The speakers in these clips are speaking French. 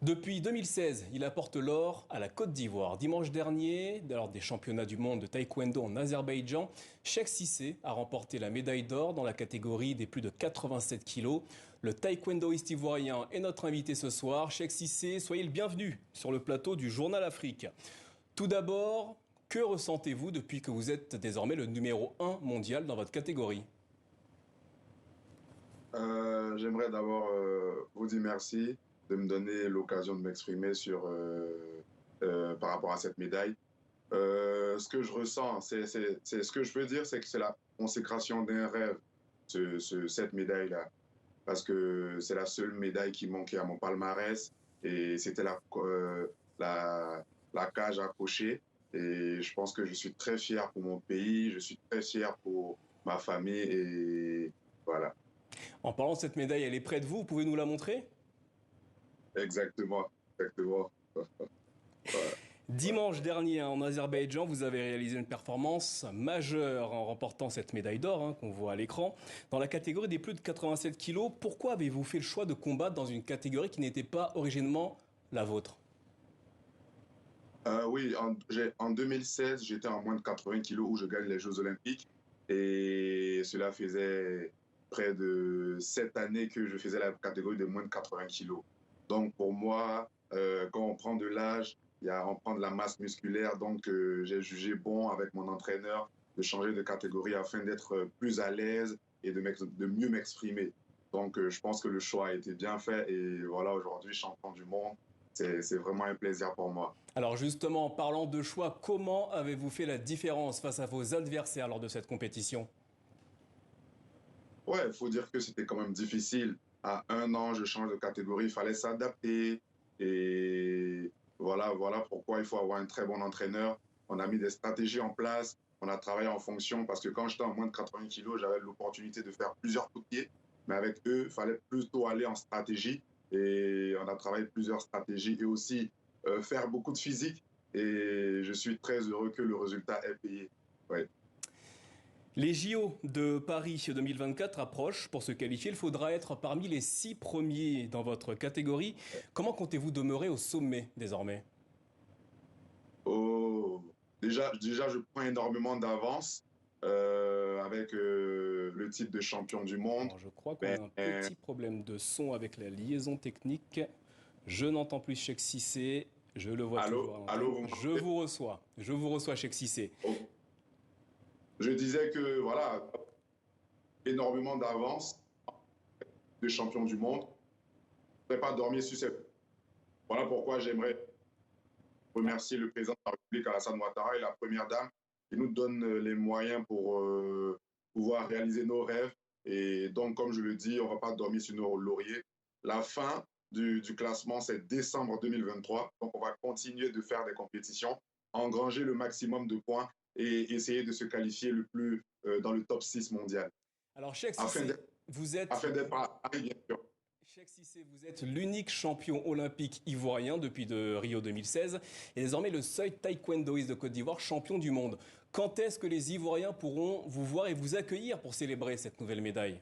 Depuis 2016, il apporte l'or à la Côte d'Ivoire. Dimanche dernier, lors des championnats du monde de taekwondo en Azerbaïdjan, Cheikh Cissé a remporté la médaille d'or dans la catégorie des plus de 87 kilos. Le taekwondoïste ivoirien est notre invité ce soir. Cheikh Cissé, soyez le bienvenu sur le plateau du Journal Afrique. Tout d'abord, que ressentez-vous depuis que vous êtes désormais le numéro 1 mondial dans votre catégorie? J'aimerais d'abord vous dire merci de me donner l'occasion de m'exprimer par rapport à cette médaille. Ce que je ressens, ce que je peux dire, c'est que c'est la consécration d'un rêve, cette médaille-là. Parce que c'est la seule médaille qui manquait à mon palmarès et c'était la cage à cocher. Et je pense que je suis très fier pour mon pays, je suis très fier pour ma famille et voilà. En parlant de cette médaille, elle est près de vous, vous pouvez nous la montrer? Exactement, exactement. Voilà, voilà. Dimanche dernier, en Azerbaïdjan, vous avez réalisé une performance majeure en remportant cette médaille d'or qu'on voit à l'écran. Dans la catégorie des plus de 87 kilos, pourquoi avez-vous fait le choix de combattre dans une catégorie qui n'était pas originellement la vôtre? Oui, en 2016, j'étais en moins de 80 kilos où je gagne les Jeux Olympiques. Et cela faisait près de 7 années que je faisais la catégorie de moins de 80 kilos. Donc pour moi, quand on prend de l'âge, on prend de la masse musculaire. Donc j'ai jugé bon avec mon entraîneur de changer de catégorie afin d'être plus à l'aise et de mieux m'exprimer. Donc je pense que le choix a été bien fait et voilà, aujourd'hui, champion du monde, c'est vraiment un plaisir pour moi. Alors justement, en parlant de choix, comment avez-vous fait la différence face à vos adversaires lors de cette compétition? Ouais, il faut dire que c'était quand même difficile. À 1 an, je change de catégorie, il fallait s'adapter. Et voilà pourquoi il faut avoir un très bon entraîneur. On a mis des stratégies en place, on a travaillé en fonction, parce que quand j'étais en moins de 80 kilos, j'avais l'opportunité de faire plusieurs coups de pied. Mais avec eux, il fallait plutôt aller en stratégie. Et on a travaillé plusieurs stratégies et aussi faire beaucoup de physique. Et je suis très heureux que le résultat ait payé. Ouais. Les JO de Paris 2024 approchent. Pour se qualifier, il faudra être parmi les 6 premiers dans votre catégorie. Comment comptez-vous demeurer au sommet désormais? Oh, déjà, je prends énormément d'avance avec le titre de champion du monde. Alors je crois qu'on Mais, a un petit problème de son avec la liaison technique. Je n'entends plus Cheikh Cissé. Je le vois toujours à l'antenne. allô, vous Je m'entendez? vous reçois. Je vous reçois, Cheikh Cissé. Oh. Je disais que voilà, énormément d'avance de champion du monde. Je ne vais pas dormir sur cette. Voilà pourquoi j'aimerais remercier le président de la République, Alassane Ouattara, et la première dame, qui nous donnent les moyens pour pouvoir réaliser nos rêves. Et donc, comme je le dis, on ne va pas dormir sur nos lauriers. La fin du classement, c'est décembre 2023. Donc, on va continuer de faire des compétitions, engranger le maximum de points et essayer de se qualifier le plus dans le top 6 mondial. Alors, Cheikh Afin Cissé, d'être vous êtes afin d'être Paris, bien sûr. Cheikh Cissé, vous êtes l'unique champion olympique ivoirien depuis de Rio 2016 et désormais le seul taekwondoïste de Côte d'Ivoire champion du monde. Quand est-ce que les Ivoiriens pourront vous voir et vous accueillir pour célébrer cette nouvelle médaille?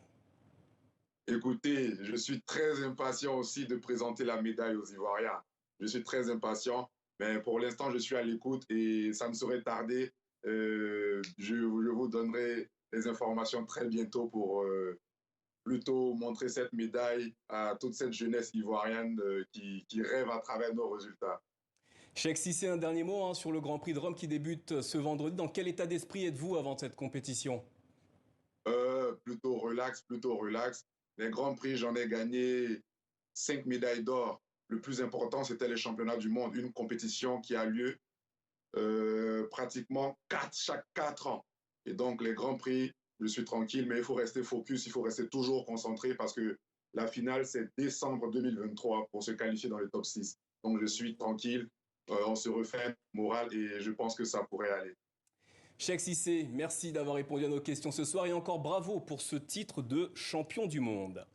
Écoutez, je suis très impatient aussi de présenter la médaille aux Ivoiriens. Je suis très impatient, mais pour l'instant, je suis à l'écoute et ça ne saurait tarder. Je vous donnerai les informations très bientôt pour plutôt montrer cette médaille à toute cette jeunesse ivoirienne qui rêve à travers nos résultats. Cheikh Cissé, un dernier mot sur le Grand Prix de Rome qui débute ce vendredi. Dans quel état d'esprit êtes-vous avant cette compétition? Plutôt relax, plutôt relax. Les Grands Prix, j'en ai gagné 5 médailles d'or. Le plus important, c'était les championnats du monde, une compétition qui a lieu pratiquement chaque 4 ans. Et donc, les Grands Prix, je suis tranquille, mais il faut rester focus, il faut rester toujours concentré parce que la finale, c'est décembre 2023 pour se qualifier dans le top 6. Donc, je suis tranquille, on se refait moral et je pense que ça pourrait aller. Cheikh Cissé, merci d'avoir répondu à nos questions ce soir et encore bravo pour ce titre de champion du monde.